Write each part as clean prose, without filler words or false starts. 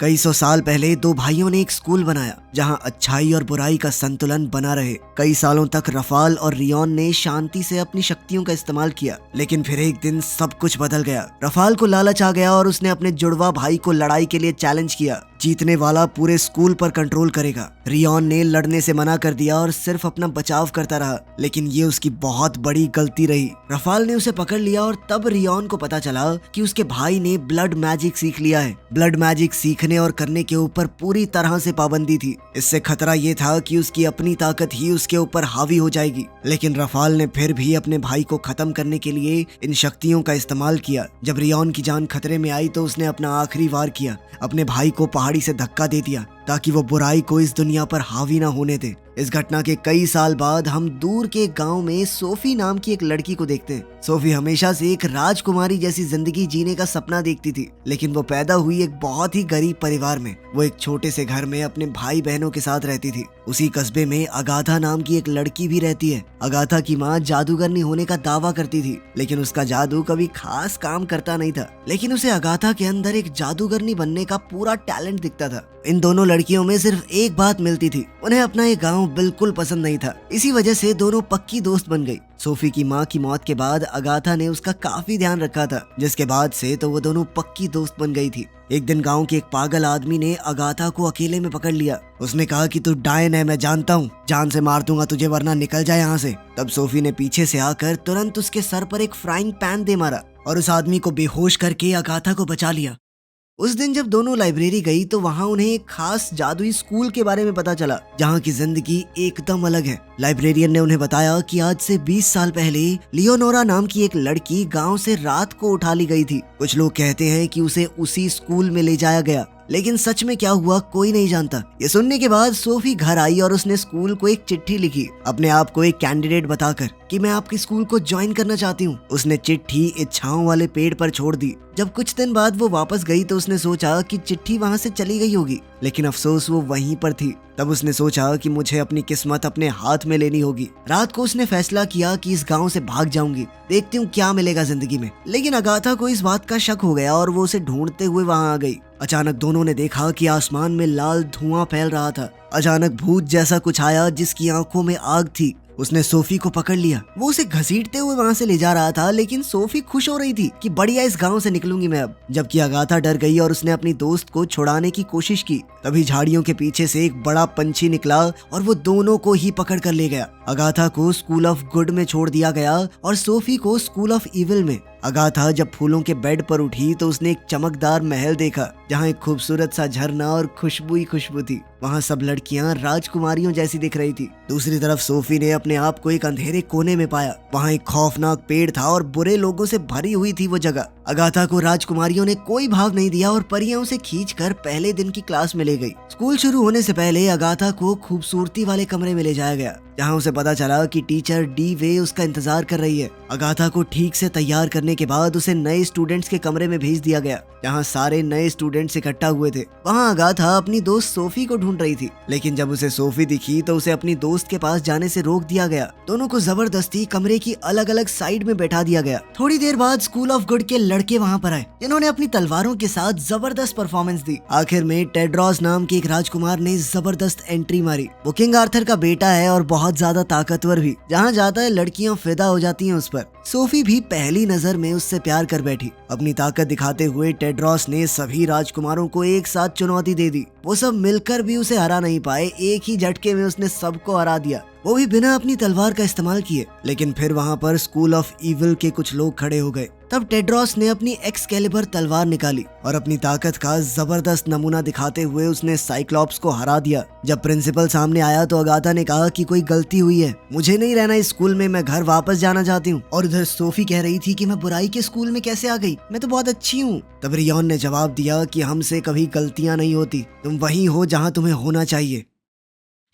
कई सौ साल पहले दो भाइयों ने एक स्कूल बनाया जहां अच्छाई और बुराई का संतुलन बना रहे। कई सालों तक रफाल और रियोन ने शांति से अपनी शक्तियों का इस्तेमाल किया, लेकिन फिर एक दिन सब कुछ बदल गया। रफाल को लालच आ गया और उसने अपने जुड़वा भाई को लड़ाई के लिए चैलेंज किया। जीतने वाला पूरे स्कूल पर कंट्रोल करेगा। रियोन ने लड़ने से मना कर दिया और सिर्फ अपना बचाव करता रहा, लेकिन ये उसकी बहुत बड़ी गलती रही। रफाल ने उसे पकड़ लिया और तब रियोन को पता चला कि उसके भाई ने ब्लड मैजिक सीख लिया है। ब्लड मैजिक सीखने और करने के ऊपर पूरी तरह से पाबंदी थी। इससे खतरा ये था कि उसकी अपनी ताकत ही उसके ऊपर हावी हो जाएगी। लेकिन रफाल ने फिर भी अपने भाई को खत्म करने के लिए इन शक्तियों का इस्तेमाल किया। जब रियोन की जान खतरे में आई तो उसने अपना आखिरी वार किया, अपने भाई को पहाड़ी से धक्का दे दिया ताकि वो बुराई को इस दुनिया पर हावी ना होने दे। इस घटना के कई साल बाद हम दूर के गांव में सोफी नाम की एक लड़की को देखते हैं। सोफी हमेशा से एक राजकुमारी जैसी जिंदगी जीने का सपना देखती थी, लेकिन वो पैदा हुई एक बहुत ही गरीब परिवार में। वो एक छोटे से घर में अपने भाई बहनों के साथ रहती थी। उसी कस्बे में अगाथा नाम की एक लड़की भी रहती है। अगाथा की माँ जादूगरनी होने का दावा करती थी, लेकिन उसका जादू कभी खास काम करता नहीं था। लेकिन उसे अगाथा के अंदर एक जादूगरनी बनने का पूरा टैलेंट दिखता था। इन दोनों लड़कियों में सिर्फ एक बात मिलती थी, उन्हें अपना ये गांव बिल्कुल पसंद नहीं था। इसी वजह से दोनों पक्की दोस्त बन गई। सोफी की माँ की मौत के बाद अगाथा ने उसका काफी ध्यान रखा था, जिसके बाद से तो वो दोनों पक्की दोस्त बन गई थी। एक दिन गांव के एक पागल आदमी ने अगाथा को अकेले में पकड़ लिया। उसने कहा कि तू डायन है, मैं जानता हूँ, जान से मार दूंगा तुझे वरना निकल जाए यहाँ से। तब सोफी ने पीछे से आकर तुरंत उसके सर पर एक फ्राइंग पैन दे मारा और उस आदमी को बेहोश करके अगाथा को बचा लिया। उस दिन जब दोनों लाइब्रेरी गई तो वहाँ उन्हें एक खास जादुई स्कूल के बारे में पता चला, जहाँ की जिंदगी एकदम अलग है। लाइब्रेरियन ने उन्हें बताया कि आज से 20 साल पहले लियोनोरा नाम की एक लड़की गांव से रात को उठा ली गई थी। कुछ लोग कहते हैं कि उसे उसी स्कूल में ले जाया गया, लेकिन सच में क्या हुआ कोई नहीं जानता। ये सुनने के बाद सोफी घर आई और उसने स्कूल को एक चिट्ठी लिखी, अपने आप को एक कैंडिडेट बताकर कि मैं आपके स्कूल को ज्वाइन करना चाहती हूँ। उसने चिट्ठी इच्छाओं वाले पेड़ पर छोड़ दी। जब कुछ दिन बाद वो वापस गई तो उसने सोचा कि चिट्ठी वहाँ से चली गई होगी, लेकिन अफसोस वो वहीं पर थी। तब उसने सोचा कि मुझे अपनी किस्मत अपने हाथ में लेनी होगी। रात को उसने फैसला किया कि इस गांव से भाग जाऊंगी, देखती हूँ क्या मिलेगा जिंदगी में। लेकिन अगाथा को इस बात का शक हो गया और वो उसे ढूंढते हुए वहाँ आ गई। अचानक दोनों ने देखा कि आसमान में लाल धुआं फैल रहा था। अचानक भूत जैसा कुछ आया जिसकी आंखों में आग थी। उसने सोफी को पकड़ लिया। वो उसे घसीटते हुए वहाँ से ले जा रहा था, लेकिन सोफी खुश हो रही थी कि बढ़िया इस गांव से निकलूंगी मैं अब। जबकि अगाथा डर गई और उसने अपनी दोस्त को छुड़ाने की कोशिश की। तभी झाड़ियों के पीछे से एक बड़ा पंछी निकला और वो दोनों को ही पकड़ कर ले गया। अगाथा को स्कूल ऑफ गुड में छोड़ दिया गया और सोफी को स्कूल ऑफ इविल में। अगाथा जब फूलों के बेड पर उठी तो उसने एक चमकदार महल देखा, जहाँ एक खूबसूरत सा झरना और खुशबू ही खुशबू थी। वहाँ सब लड़कियाँ राजकुमारियों जैसी दिख रही थी। दूसरी तरफ सोफी ने अपने आप को एक अंधेरे कोने में पाया। वहाँ एक खौफनाक पेड़ था और बुरे लोगों से भरी हुई थी वो जगह। अगाथा को राजकुमारियों ने कोई भाव नहीं दिया और परियां उसे खींचकर पहले दिन की क्लास में ले गई। स्कूल शुरू होने से पहले अगाथा को खूबसूरती वाले कमरे में ले जाया गया, जहाँ उसे पता चला कि टीचर डी वे उसका इंतजार कर रही है। अगाथा को ठीक से तैयार करने के बाद उसे नए स्टूडेंट्स के कमरे में भेज दिया गया, जहाँ सारे नए स्टूडेंट्स इकट्ठा हुए थे। वहाँ अगाथा अपनी दोस्त सोफी को ढूंढ रही थी, लेकिन जब उसे सोफी दिखी तो उसे अपनी दोस्त के पास जाने से रोक दिया गया। दोनों को जबरदस्ती कमरे की अलग अलग साइड में बैठा दिया गया। थोड़ी देर बाद स्कूल ऑफ गुड के लड़के वहाँ पर आए, जिन्होंने अपनी तलवारों के साथ जबरदस्त परफॉर्मेंस दी। आखिर में टेड्रॉस नाम के एक राजकुमार ने जबरदस्त एंट्री मारी। वो किंग आर्थर का बेटा है और बहुत ज्यादा ताकतवर भी। जहाँ जाता है लड़कियां फिदा हो जाती हैं उस पर। सोफी भी पहली नजर में उससे प्यार कर बैठी। अपनी ताकत दिखाते हुए टेड्रॉस ने सभी राजकुमारों को एक साथ चुनौती दे दी। वो सब मिलकर भी उसे हरा नहीं पाए। एक ही झटके में उसने सबको हरा दिया, वो भी बिना अपनी तलवार का इस्तेमाल किए। लेकिन फिर वहाँ पर स्कूल ऑफ इविल के कुछ लोग खड़े हो गए। तब टेड्रॉस ने अपनी एक्सकैलिबर तलवार निकाली और अपनी ताकत का जबरदस्त नमूना दिखाते हुए उसने साइक्लॉप्स को हरा दिया। जब प्रिंसिपल सामने आया तो अगाथा ने कहा कि कोई गलती हुई है, मुझे नहीं रहना इस स्कूल में, मैं घर वापस जाना चाहती हूँ। और उधर सोफी कह रही थी कि मैं बुराई के स्कूल में कैसे आ गई, मैं तो बहुत अच्छी हूँ। तब रियोन ने जवाब दिया कि हमसे कभी गलतियाँ नहीं होती, तुम वहीं हो जहाँ तुम्हें होना चाहिए।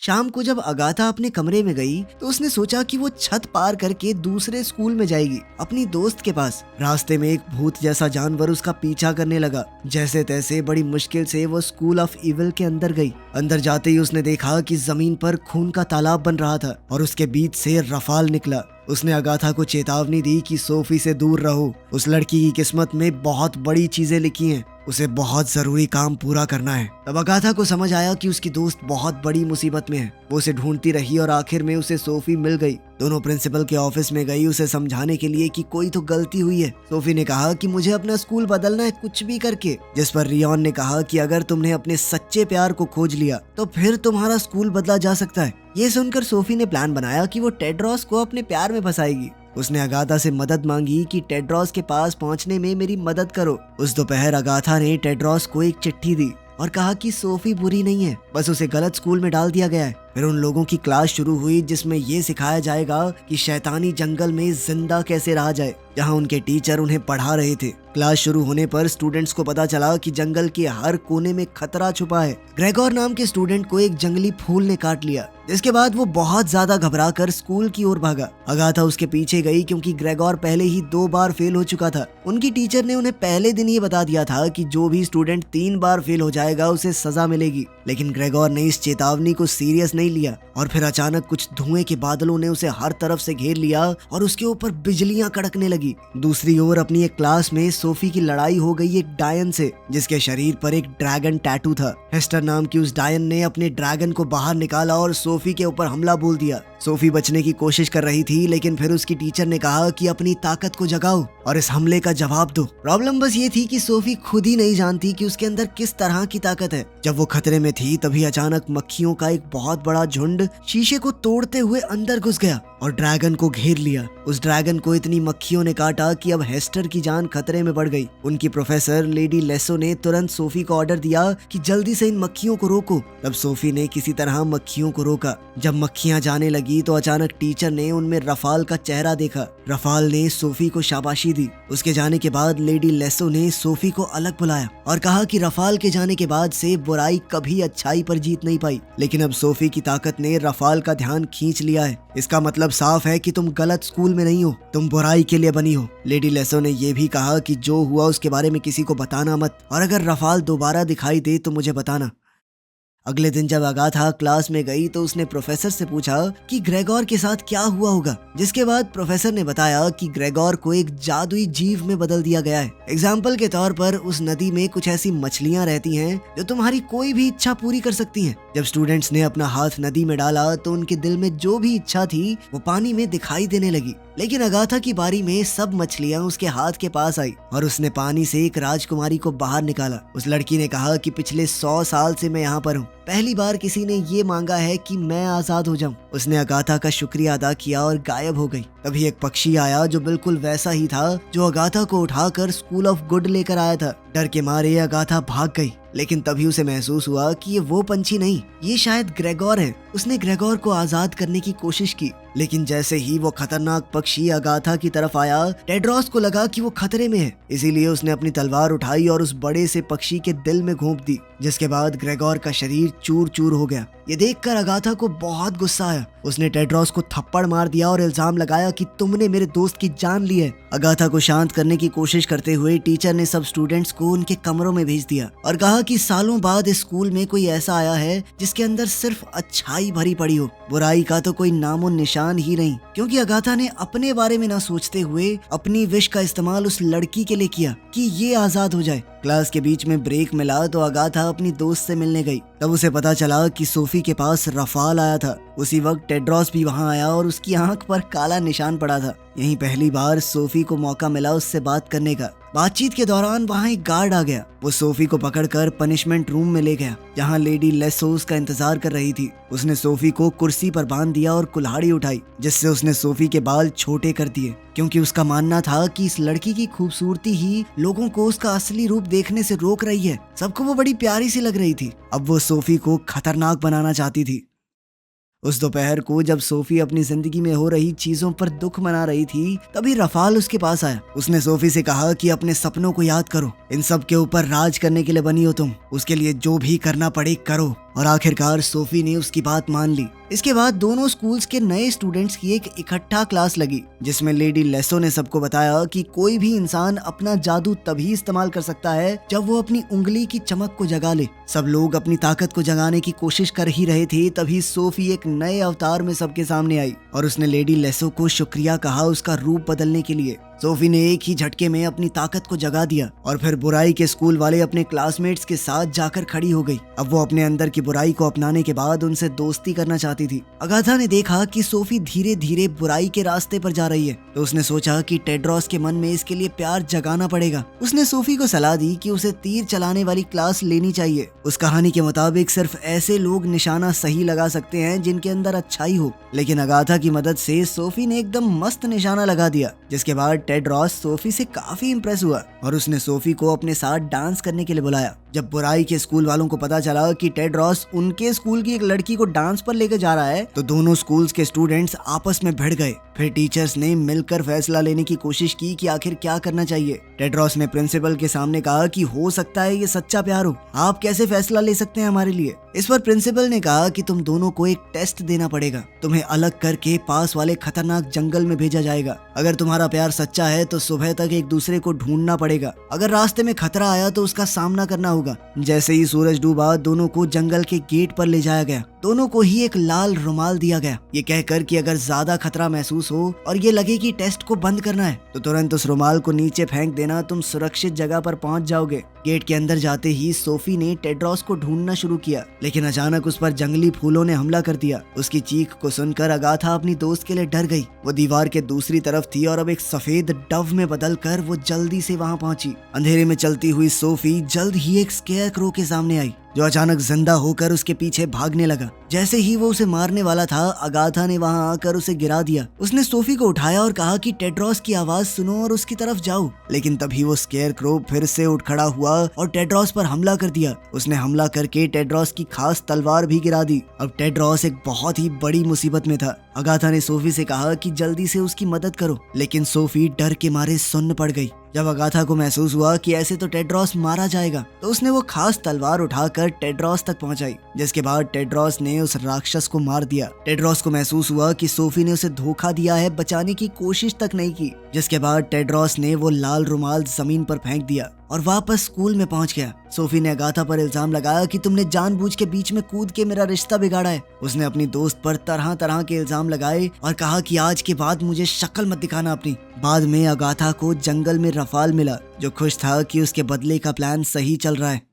शाम को जब अगाथा अपने कमरे में गई तो उसने सोचा कि वो छत पार करके दूसरे स्कूल में जाएगी, अपनी दोस्त के पास। रास्ते में एक भूत जैसा जानवर उसका पीछा करने लगा। जैसे तैसे बड़ी मुश्किल से वो स्कूल ऑफ इविल के अंदर गई। अंदर जाते ही उसने देखा कि जमीन पर खून का तालाब बन रहा था और उसके बीच से रफाल निकला। उसने अगाथा को चेतावनी दी कि सोफी से दूर रहो, उस लड़की की किस्मत में बहुत बड़ी चीजें लिखी हैं, उसे बहुत जरूरी काम पूरा करना है। तब अगाथा को समझ आया कि उसकी दोस्त बहुत बड़ी मुसीबत में है। वो उसे ढूंढती रही और आखिर में उसे सोफी मिल गई। दोनों प्रिंसिपल के ऑफिस में गई उसे समझाने के लिए कि कोई तो गलती हुई है। सोफी ने कहा कि मुझे अपना स्कूल बदलना है कुछ भी करके, जिस पर रियोन ने कहा कि अगर तुमने अपने सच्चे प्यार को खोज लिया तो फिर तुम्हारा स्कूल बदला जा सकता है। ये सुनकर सोफी ने प्लान बनाया कि वो टेड्रोस को अपने प्यार में फंसाएगी। उसने अगाथा से मदद मांगी कि टेड्रोस के पास पहुंचने में मेरी मदद करो। उस दोपहर अगाथा ने टेड्रोस को एक चिट्ठी दी और कहा कि सोफी बुरी नहीं है, बस उसे गलत स्कूल में डाल दिया गया है। फिर उन लोगों की क्लास शुरू हुई जिसमें ये सिखाया जाएगा कि शैतानी जंगल में जिंदा कैसे रहा जाए, जहां उनके टीचर उन्हें पढ़ा रहे थे। क्लास शुरू होने पर स्टूडेंट्स को पता चला कि जंगल के हर कोने में खतरा छुपा है। ग्रेगोर नाम के स्टूडेंट को एक जंगली फूल ने काट लिया, जिसके बाद वो बहुत ज्यादा घबराकर स्कूल की ओर भागा। अगाथा उसके पीछे गई क्योंकि ग्रेगोर पहले ही 2 बार फेल हो चुका था। उनकी टीचर ने उन्हें पहले दिन ये बता दिया था कि जो भी स्टूडेंट 3 बार फेल हो जाएगा उसे सजा मिलेगी, लेकिन ग्रेगोर ने इस चेतावनी को सीरियस नहीं लिया और फिर अचानक कुछ धुएं के बादलों ने उसे हर तरफ से घेर लिया और उसके ऊपर बिजलियां कड़कने लगी। दूसरी ओर अपनी एक क्लास में सोफी की लड़ाई हो गई एक डायन से, जिसके शरीर पर एक ड्रैगन टैटू था। हेस्टर नाम की उस डायन ने अपने ड्रैगन को बाहर निकाला और सोफी के ऊपर हमला बोल दिया। सोफी बचने की कोशिश कर रही थी, लेकिन फिर उसकी टीचर ने कहा कि अपनी ताकत को जगाओ और इस हमले का जवाब दो। प्रॉब्लम बस ये थी कि सोफी खुद ही नहीं जानती कि उसके अंदर किस तरह की ताकत है। जब वो खतरे में थी तभी अचानक मक्खियों का एक बहुत बड़ा झुंड शीशे को तोड़ते हुए अंदर घुस गया और ड्रैगन को घेर लिया। उस ड्रैगन को इतनी मक्खियों ने काटा कि अब हेस्टर की जान खतरे में पड़ गई। उनकी प्रोफेसर लेडी लेसो ने तुरंत सोफी को ऑर्डर दिया कि जल्दी से इन मक्खियों को रोको। तब सोफी ने किसी तरह मक्खियों को रोका। जब मक्खियां जाने लगी तो अचानक टीचर ने उनमें रफाल का चेहरा देखा। रफाल ने सोफी को शाबाशी दी। उसके जाने के बाद लेडी लेसो ने सोफी को अलग बुलाया और कहा कि रफाल के जाने के बाद से बुराई कभी अच्छाई पर जीत नहीं पाई, लेकिन अब सोफी की ताकत ने रफाल का ध्यान खींच लिया है। इसका मतलब साफ है कि तुम गलत स्कूल में नहीं हो, तुम बुराई के लिए बनी हो। लेडी लेसो ने यह भी कहा कि जो हुआ उसके बारे में किसी को बताना मत और अगर रफाल दोबारा दिखाई दे तो मुझे बताना। अगले दिन जब अगाथा क्लास में गई तो उसने प्रोफेसर से पूछा कि ग्रेगोर के साथ क्या हुआ होगा, जिसके बाद प्रोफेसर ने बताया कि ग्रेगोर को एक जादुई जीव में बदल दिया गया है। एग्जाम्पल के तौर पर उस नदी में कुछ ऐसी मछलियां रहती हैं जो तुम्हारी कोई भी इच्छा पूरी कर सकती हैं। जब स्टूडेंट्स ने अपना हाथ नदी में डाला तो उनके दिल में जो भी इच्छा थी वो पानी में दिखाई देने लगी, लेकिन अगाथा की बारी में सब मछलियां उसके हाथ के पास आई और उसने पानी से एक राजकुमारी को बाहर निकाला। उस लड़की ने कहा कि पिछले 100 साल से मैं यहाँ पर हूँ, पहली बार किसी ने ये मांगा है कि मैं आजाद हो जाऊं। उसने अगाथा का शुक्रिया अदा किया और गायब हो गई। तभी एक पक्षी आया जो बिल्कुल वैसा ही था जो अगाथा को उठाकर स्कूल ऑफ गुड लेकर आया था। डर के मारे अगाथा भाग गई, लेकिन तभी उसे महसूस हुआ कि ये वो पंछी नहीं, ये शायद ग्रेगोर है। उसने ग्रेगोर को आजाद करने की कोशिश की, लेकिन जैसे ही वो खतरनाक पक्षी अगाथा की तरफ आया, टेड्रोस को लगा कि वो खतरे में है। इसीलिए उसने अपनी तलवार उठाई और उस बड़े से पक्षी के दिल में घोंप दी, जिसके बाद ग्रेगोर का शरीर चूर चूर हो गया। ये देखकर अगाथा को बहुत गुस्सा आया। उसने टेड्रोस को थप्पड़ मार दिया और इल्जाम लगाया कि तुमने मेरे दोस्त की जान ली है। अगाथा को शांत करने की कोशिश करते हुए टीचर ने सब स्टूडेंट्स को उनके कमरों में भेज दिया और कहा कि सालों बाद इस स्कूल में कोई ऐसा आया है जिसके अंदर सिर्फ अच्छाई भरी पड़ी हो, बुराई का तो कोई नामो निशान ही नहीं। क्योंकि अगाथा ने अपने बारे में न सोचते हुए अपनी विश का इस्तेमाल उस लड़की के लिए किया कि ये आजाद हो जाए। क्लास के बीच में ब्रेक मिला तो अगाथा अपनी दोस्त से मिलने गई। तब उसे पता चला कि सोफी के पास रफाल आया था। उसी वक्त टेड्रोस भी वहां आया और उसकी आंख पर काला निशान पड़ा था। यहीं पहली बार सोफी को मौका मिला उससे बात करने का। बातचीत के दौरान वहां एक गार्ड आ गया। वो सोफी को पकड़कर पनिशमेंट रूम में ले गया, जहां लेडी लेसो उसका इंतजार कर रही थी। उसने सोफी को कुर्सी पर बांध दिया और कुल्हाड़ी उठाई, जिससे उसने सोफी के बाल छोटे कर दिए, क्योंकि उसका मानना था कि इस लड़की की खूबसूरती ही लोगों को उसका असली रूप देखने से रोक रही है। सबको वो बड़ी प्यारी सी लग रही थी। अब वो सोफी को खतरनाक बनाना चाहती थी। उस दोपहर को जब सोफी अपनी जिंदगी में हो रही चीजों पर दुख मना रही थी, तभी रफाल उसके पास आया। उसने सोफी से कहा कि अपने सपनों को याद करो, इन सब के ऊपर राज करने के लिए बनी हो तुम, उसके लिए जो भी करना पड़े करो। और आखिरकार सोफी ने उसकी बात मान ली। इसके बाद दोनों स्कूल्स के नए स्टूडेंट्स की एक इकट्ठा क्लास लगी, जिसमें लेडी लेसो ने सबको बताया कि कोई भी इंसान अपना जादू तभी इस्तेमाल कर सकता है जब वो अपनी उंगली की चमक को जगा ले। सब लोग अपनी ताकत को जगाने की कोशिश कर ही रहे थे, तभी सोफी एक नए अवतार में सबके सामने आई और उसने लेडी लेसो को शुक्रिया कहा उसका रूप बदलने के लिए। सोफी ने एक ही झटके में अपनी ताकत को जगा दिया और फिर बुराई के स्कूल वाले अपने क्लासमेट्स के साथ जाकर खड़ी हो गई। अब वो अपने अंदर की बुराई को अपनाने के बाद उनसे दोस्ती करना चाहती थी। अगाथा ने देखा कि सोफी धीरे धीरे बुराई के रास्ते पर जा रही है, तो उसने सोचा कि टेड्रोस के मन में इसके लिए प्यार जगाना पड़ेगा। उसने सोफी को सलाह दी कि उसे तीर चलाने वाली क्लास लेनी चाहिए। उस कहानी के मुताबिक सिर्फ ऐसे लोग निशाना सही लगा सकते हैं जिनके अंदर अच्छाई हो, लेकिन अगाथा की मदद से सोफी ने एकदम मस्त निशाना लगा दिया, जिसके बाद टेड्रोस सोफी से काफी इंप्रेस हुआ और उसने सोफी को अपने साथ डांस करने के लिए बुलाया। जब बुराई के स्कूल वालों को पता चला कि टेड्रोस उनके स्कूल की एक लड़की को डांस पर लेकर जा रहा है, तो दोनों स्कूल्स के स्टूडेंट्स आपस में भिड़ गए। फिर टीचर्स ने मिलकर फैसला लेने की कोशिश की कि आखिर क्या करना चाहिए। टेड्रोस ने प्रिंसिपल के सामने कहा कि हो सकता है ये सच्चा प्यार हो, आप कैसे फैसला ले सकते हैं हमारे लिए। इस पर प्रिंसिपल ने कहा कि तुम दोनों को एक टेस्ट देना पड़ेगा, तुम्हें अलग करके पास वाले खतरनाक जंगल में भेजा जाएगा। अगर तुम्हारा प्यार सच्चा है तो सुबह तक एक दूसरे को ढूंढना पड़ेगा, अगर रास्ते में खतरा आया तो उसका सामना करना होगा। जैसे ही सूरज डूबा, दोनों को जंगल के गेट पर ले जाया गया। दोनों को ही एक लाल रुमाल दिया गया, ये कहकर कि अगर ज्यादा खतरा महसूस हो और ये लगे कि टेस्ट को बंद करना है तो तुरंत उस रुमाल को नीचे फेंक देना, तुम सुरक्षित जगह पर पहुंच जाओगे। गेट के अंदर जाते ही सोफी ने टेड्रोस को ढूंढना शुरू किया, लेकिन अचानक उस पर जंगली फूलों ने हमला कर दिया। उसकी चीख को सुनकर अगाथा अपनी दोस्त के लिए डर गई। वो दीवार के दूसरी तरफ थी और अब एक सफेद डव में बदलकर वो जल्दी से वहां पहुंची। अंधेरे में चलती हुई सोफी जल्द ही एक स्केयरक्रो के सामने आई, जो अचानक जिंदा होकर उसके पीछे भागने लगा। जैसे ही वो उसे मारने वाला था, अगाथा ने वहां आकर उसे गिरा दिया। उसने सोफी को उठाया और कहा कि टेड्रोस की आवाज सुनो और उसकी तरफ जाओ, लेकिन तभी वो स्केयरक्रो फिर से उठ खड़ा हुआ और टेड्रोस पर हमला कर दिया। उसने हमला करके टेड्रोस की खास तलवार भी गिरा दी। अब टेड्रोस एक बहुत ही बड़ी मुसीबत में था। अगाथा ने सोफी से कहा कि जल्दी से उसकी मदद करो, लेकिन सोफी डर के मारे सुन्न पड़ गई। जब अगाथा को महसूस हुआ कि ऐसे तो टेड्रोस मारा जाएगा, तो उसने वो खास तलवार उठाकर टेड्रोस तक पहुंचाई, जिसके बाद टेड्रोस ने उस राक्षस को मार दिया। टेड्रोस को महसूस हुआ कि सोफी ने उसे धोखा दिया है, बचाने की कोशिश तक नहीं की, जिसके बाद टेड्रोस ने वो लाल रुमाल जमीन पर फेंक दिया और वापस स्कूल में पहुंच गया। सोफी ने अगाथा पर इल्जाम लगाया कि तुमने जानबूझ के बीच में कूद के मेरा रिश्ता बिगाड़ा है। उसने अपनी दोस्त पर तरह तरह के इल्जाम लगाए और कहा कि आज के बाद मुझे शक्ल मत दिखाना अपनी। बाद में अगाथा को जंगल में रफाल मिला, जो खुश था कि उसके बदले का प्लान सही चल रहा है।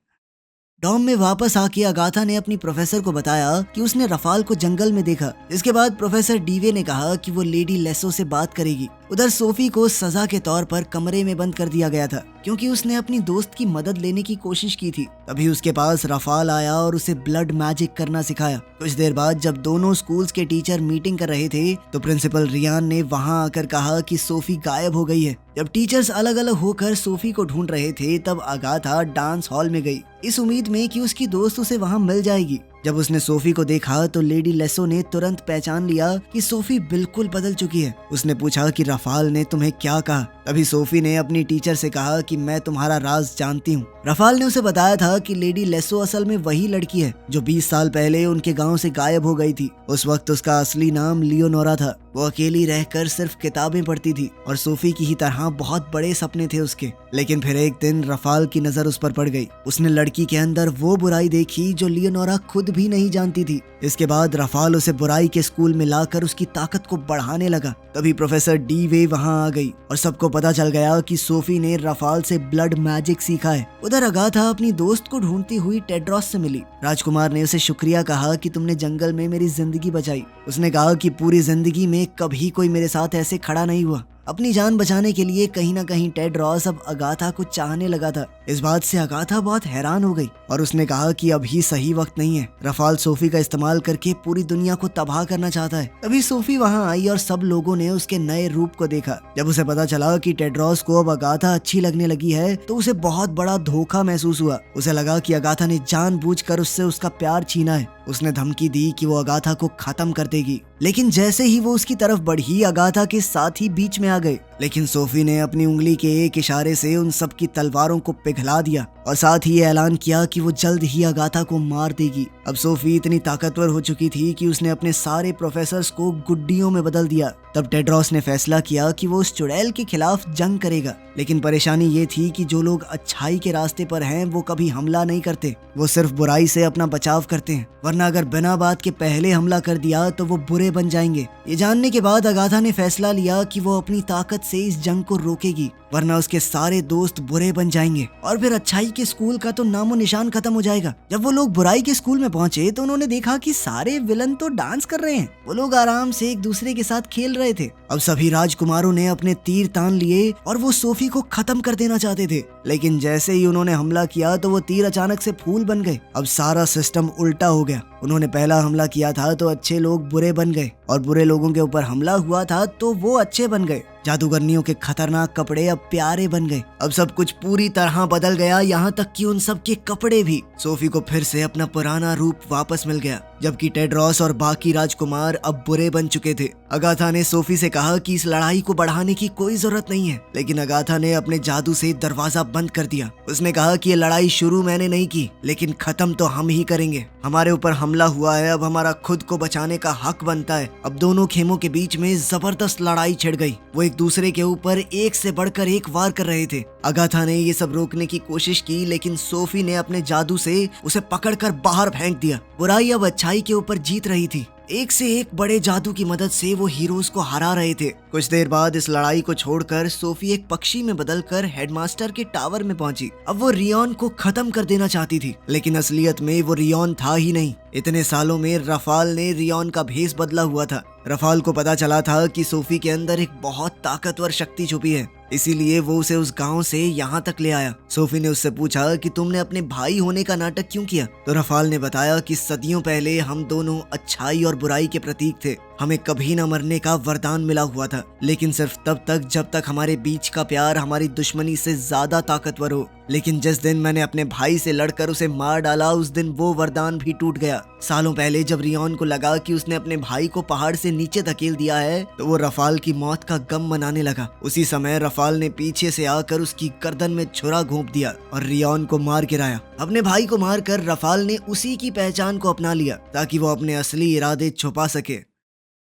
डॉम में वापस आके अगाथा ने अपनी प्रोफेसर को बताया कि उसने रफाल को जंगल में देखा। इसके बाद प्रोफेसर डीवे ने कहा कि वो लेडी लेसो से बात करेगी। उधर सोफी को सजा के तौर पर कमरे में बंद कर दिया गया था, क्योंकि उसने अपनी दोस्त की मदद लेने की कोशिश की थी। तभी उसके पास रफाल आया और उसे ब्लड मैजिक करना सिखाया। कुछ देर बाद जब दोनों स्कूल्स के टीचर मीटिंग कर रहे थे, तो प्रिंसिपल रियान ने वहां आकर कहा कि सोफी गायब हो गई है। जब टीचर्स अलग अलग होकर सोफी को ढूंढ रहे थे, तब अगाथा डांस हॉल में गई, इस उम्मीद में कि उसकी दोस्त उसे वहां मिल जाएगी। जब उसने सोफी को देखा तो लेडी लेसो ने तुरंत पहचान लिया कि सोफी बिल्कुल बदल चुकी है। उसने पूछा कि रफाल ने तुम्हें क्या कहा। तभी सोफी ने अपनी टीचर से कहा कि मैं तुम्हारा राज जानती हूँ। रफाल ने उसे बताया था कि लेडी लेसो असल में वही लड़की है जो 20 साल पहले उनके गांव से गायब हो गई थी। उस वक्त उसका असली नाम लियोनोरा था। वो अकेली रहकर सिर्फ किताबें पढ़ती थी और सोफी की ही तरह बहुत बड़े सपने थे उसके। लेकिन फिर एक दिन रफाल की नजर उस पर पड़ गई। उसने लड़की के अंदर वो बुराई देखी जो लियोनोरा खुद भी नहीं जानती थी। इसके बाद रफाल उसे बुराई के स्कूल में लाकर उसकी ताकत को बढ़ाने लगा। तभी प्रोफेसर डी वे वहां आ गई और सबको पता चल गया कि सोफी ने रफाल से ब्लड मैजिक सीखा है। उधर अगाथा अपनी दोस्त को ढूंढती हुई टेड्रोस से मिली। राजकुमार ने उसे शुक्रिया कहा कि तुमने जंगल में मेरी जिंदगी बचाई। उसने कहा कि पूरी जिंदगी में कभी कोई मेरे साथ ऐसे खड़ा नहीं हुआ। अपनी जान बचाने के लिए कहीं ना कहीं टेड्रोस अब अगाथा को चाहने लगा था। इस बात से अगाथा बहुत हैरान हो गई और उसने कहा कि अभी सही वक्त नहीं है। रफाल सोफी का इस्तेमाल करके पूरी दुनिया को तबाह करना चाहता है। तभी सोफी वहां आई और सब लोगों ने उसके नए रूप को देखा। जब उसे पता चला कि टेड्रोस को अब अगाथा अच्छी लगने लगी है, तो उसे बहुत बड़ा धोखा महसूस हुआ। उसे लगा कि अगाथा ने जानबूझकर उससे उसका प्यार छीना है। उसने धमकी दी कि वो अगाथा को खत्म कर देगी, लेकिन जैसे ही वो उसकी तरफ बढ़ी, अगाथा के साथ ही बीच में आ गए। लेकिन सोफी ने अपनी उंगली के एक इशारे से उन सब की तलवारों को पिघला दिया और साथ ही ये ऐलान किया कि वो जल्द ही अगाथा को मार देगी। अब सोफी इतनी ताकतवर हो चुकी थी कि उसने अपने सारे प्रोफेसर्स को गुड्डियों में बदल दिया। तब टेड्रोस ने फैसला किया कि वो उस चुड़ैल के खिलाफ जंग करेगा। लेकिन परेशानी ये थी कि जो लोग अच्छाई के रास्ते पर हैं, वो कभी हमला नहीं करते, वो सिर्फ बुराई से अपना बचाव करते हैं। वरना अगर बिना बात के पहले हमला कर दिया तो वो बुरे बन जाएंगे। ये जानने के बाद अगाथा ने फैसला लिया कि वो अपनी ताकत से इस जंग को रोकेगी, वरना उसके सारे दोस्त बुरे बन जाएंगे और फिर अच्छाई के स्कूल का तो नामो निशान खत्म हो जाएगा। जब वो लोग बुराई के स्कूल में पहुंचे तो उन्होंने देखा कि सारे विलन तो डांस कर रहे हैं। वो लोग आराम से एक दूसरे के साथ खेल रहे थे। अब सभी राजकुमारों ने अपने तीर तान लिए और वो सोफी को खत्म कर देना चाहते थे, लेकिन जैसे ही उन्होंने हमला किया तो वो तीर अचानक से फूल बन गए। अब सारा सिस्टम उल्टा हो गया। उन्होंने पहला हमला किया था तो अच्छे लोग बुरे बन गए और बुरे लोगों के ऊपर हमला हुआ था तो वो अच्छे बन गए। जादूगरनियों के खतरनाक कपड़े अब प्यारे बन गए। अब सब कुछ पूरी तरह बदल गया, यहाँ तक कि उन सब के कपड़े भी। सोफी को फिर से अपना पुराना रूप वापस मिल गया, जबकि टेड्रॉस और बाकी राजकुमार अब बुरे बन चुके थे। अगाथा ने सोफी से कहा कि इस लड़ाई को बढ़ाने की कोई जरूरत नहीं है, लेकिन अगाथा ने अपने जादू से दरवाजा बंद कर दिया। उसने कहा कि ये लड़ाई शुरू मैंने नहीं की, लेकिन खत्म तो हम ही करेंगे। हमारे ऊपर हमला हुआ है, अब हमारा खुद को बचाने का हक बनता है। अब दोनों खेमों के बीच में जबरदस्त लड़ाई छिड़ गई। वो एक दूसरे के ऊपर एक से बढ़कर एक वार कर रहे थे। अगाथा ने ये सब रोकने की कोशिश की, लेकिन सोफी ने अपने जादू से उसे पकड़कर बाहर फेंक दिया। बुराई अब अच्छाई के ऊपर जीत रही थी। एक से एक बड़े जादू की मदद से वो हीरोज को हरा रहे थे। कुछ देर बाद इस लड़ाई को छोड़कर सोफी एक पक्षी में बदलकर हेडमास्टर के टावर में पहुंची। अब वो रियोन को खत्म कर देना चाहती थी, लेकिन असलियत में वो रियोन था ही नहीं। इतने सालों में रफाल ने रियोन का भेष बदला हुआ था। रफाल को पता चला था कि सोफी के अंदर एक बहुत ताकतवर शक्ति छुपी है, इसीलिए वो उसे उस गांव से यहाँ तक ले आया। सोफी ने उससे पूछा कि तुमने अपने भाई होने का नाटक क्यों किया? तो रफाल ने बताया कि सदियों पहले हम दोनों अच्छाई और बुराई के प्रतीक थे। हमें कभी न मरने का वरदान मिला हुआ था, लेकिन सिर्फ तब तक जब तक हमारे बीच का प्यार हमारी दुश्मनी से ज्यादा ताकतवर हो। लेकिन जिस दिन मैंने अपने भाई से लड़कर उसे मार डाला, उस दिन वो वरदान भी टूट गया। सालों पहले जब रियोन को लगा कि उसने अपने भाई को पहाड़ से नीचे धकेल दिया है, तो वो रफाल की मौत का गम मनाने लगा। उसी समय रफाल ने पीछे से आकर उसकी गर्दन में छुरा घोंप दिया और रियोन को मार गिराया। अपने भाई को मारकर रफाल ने उसी की पहचान को अपना लिया, ताकि वो अपने असली इरादे छुपा सके।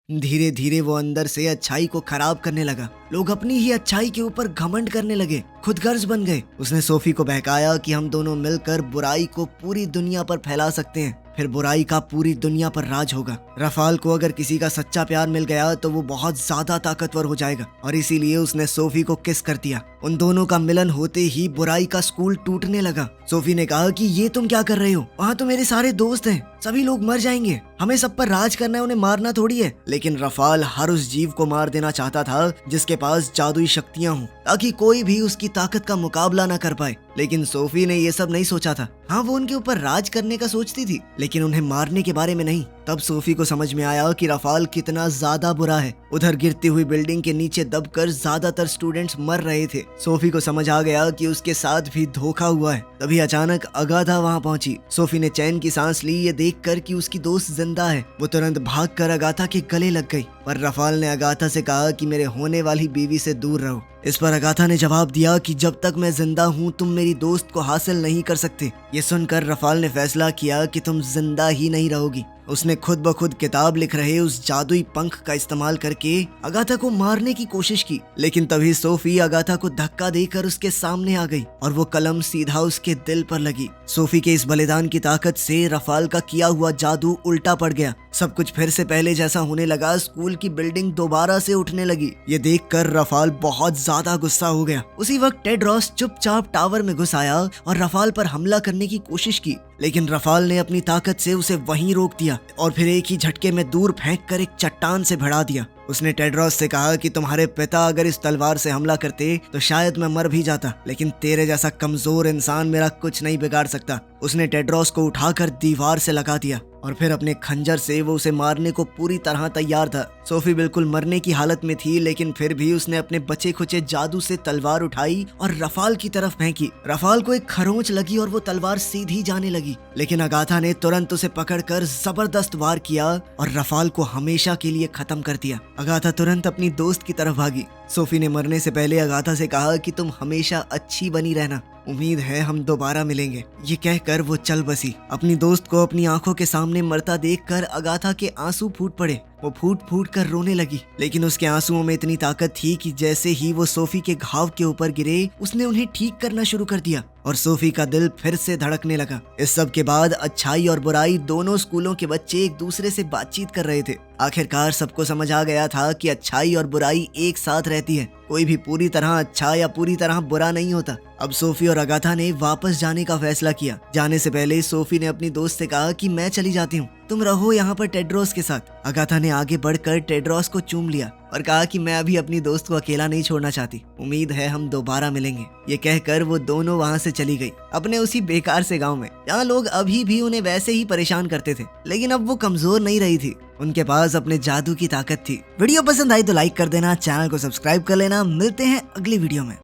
धीरे धीरे वो अंदर से अच्छाई को खराब करने लगा। लोग अपनी ही अच्छाई के ऊपर घमंड करने लगे, खुदगर्ज बन गए। उसने सोफी को बहकाया कि हम दोनों मिलकर बुराई को पूरी दुनिया पर फैला सकते हैं, फिर बुराई का पूरी दुनिया पर राज होगा। रफाल को अगर किसी का सच्चा प्यार मिल गया तो वो बहुत ज्यादा ताकतवर हो जाएगा, और इसीलिए उसने सोफी को किस कर दिया। उन दोनों का मिलन होते ही बुराई का स्कूल टूटने लगा। सोफी ने कहा कि ये तुम क्या कर रहे हो? वहाँ तो मेरे सारे दोस्त हैं, सभी लोग मर जाएंगे, हमें सब पर राज करना है, उन्हें मारना थोड़ी है। लेकिन रफाल हर उस जीव को मार देना चाहता था जिसके पास जादुई शक्तियां हों, ताकि कोई भी उसकी ताकत का मुकाबला ना कर पाए। लेकिन सोफी ने ये सब नहीं सोचा था। हाँ, वो उनके ऊपर राज करने का सोचती थी, लेकिन उन्हें मारने के बारे में नहीं। तब सोफी को समझ में आया कि रफाल कितना ज्यादा बुरा है। उधर गिरती हुई बिल्डिंग के नीचे दबकर ज्यादातर स्टूडेंट्स मर रहे थे। सोफी को समझ आ गया कि उसके साथ भी धोखा हुआ है। तभी अचानक अगाथा वहाँ पहुंची। सोफी ने चैन की सांस ली ये देखकर कि उसकी दोस्त जिंदा है। वो तुरंत भागकर अगाथा के गले लग गई, पर रफाल ने अगाथा से कहा कि मेरे होने वाली बीवी से दूर रहो। इस पर अगाथा ने जवाब दिया कि जब तक मैं जिंदा हूँ तुम मेरी दोस्त को हासिल नहीं कर सकते। ये सुनकर रफाल ने फैसला किया कि तुम जिंदा ही नहीं रहोगी। उसने खुद ब खुद किताब लिख रहे उस जादुई पंख का इस्तेमाल करके अगाथा को मारने की कोशिश की, लेकिन तभी सोफी अगाथा को धक्का देकर उसके सामने आ गई और वो कलम सीधा उसके दिल पर लगी। सोफी के इस बलिदान की ताकत से रफाल का किया हुआ जादू उल्टा पड़ गया। सब कुछ फिर से पहले जैसा होने लगा। स्कूल की बिल्डिंग दोबारा से उठने लगी। ये देखकर रफाल बहुत ज्यादा गुस्सा हो गया। उसी वक्त टेड्रॉस चुपचाप टावर में घुस आया और रफाल पर हमला करने की कोशिश की, लेकिन रफाल ने अपनी ताकत से उसे वहीं रोक दिया और फिर एक ही झटके में दूर फेंककर एक चट्टान से भिड़ा दिया। उसने टेड्रॉस से कहा कि तुम्हारे पिता अगर इस तलवार से हमला करते तो शायद मैं मर भी जाता, लेकिन तेरे जैसा कमजोर इंसान मेरा कुछ नहीं बिगाड़ सकता। उसने टेड्रॉस को उठाकर दीवार से लगा दिया और फिर अपने खंजर से वो उसे मारने को पूरी तरह तैयार था। सोफी बिल्कुल मरने की हालत में थी, लेकिन फिर भी उसने अपने बचे खुचे जादू से तलवार उठाई और रफाल की तरफ फेंकी। रफाल को एक खरोंच लगी और वो तलवार सीधी जाने लगी, लेकिन अगाथा ने तुरंत उसे पकड़कर जबरदस्त वार किया और रफाल को हमेशा के लिए खत्म कर दिया। अगाथा तुरंत अपनी दोस्त की तरफ भागी। सोफी ने मरने से पहले अगाथा से कहा कि तुम हमेशा अच्छी बनी रहना, उम्मीद है हम दोबारा मिलेंगे। ये कहकर वो चल बसी। अपनी दोस्त को अपनी आंखों के सामने मरता देखकर अगाथा के आंसू फूट पड़े। वो फूट फूट कर रोने लगी, लेकिन उसके आंसुओं में इतनी ताकत थी कि जैसे ही वो सोफी के घाव के ऊपर गिरे उसने उन्हें ठीक करना शुरू कर दिया और सोफी का दिल फिर से धड़कने लगा। इस सब के बाद अच्छाई और बुराई दोनों स्कूलों के बच्चे एक दूसरे से बातचीत कर रहे थे। आखिरकार सबको समझ आ गया था कि अच्छाई और बुराई एक साथ रहती है, कोई भी पूरी तरह अच्छा या पूरी तरह बुरा नहीं होता। अब सोफी और अगाथा ने वापस जाने का फैसला किया। जाने से पहले सोफी ने अपनी दोस्त से कहा कि मैं चली जाती हूँ, तुम रहो यहाँ पर टेड्रोस के साथ। अगाथा ने आगे बढ़कर टेड्रोस को चूम लिया और कहा कि मैं अभी अपनी दोस्त को अकेला नहीं छोड़ना चाहती, उम्मीद है हम दोबारा मिलेंगे। ये कहकर वो दोनों वहाँ से चली गई, अपने उसी बेकार से गांव में जहाँ लोग अभी भी उन्हें वैसे ही परेशान करते थे। लेकिन अब वो कमजोर नहीं रही थी, उनके पास अपने जादू की ताकत थी। वीडियो पसंद आई तो लाइक कर देना, चैनल को सब्सक्राइब कर लेना। मिलते हैं अगली वीडियो में।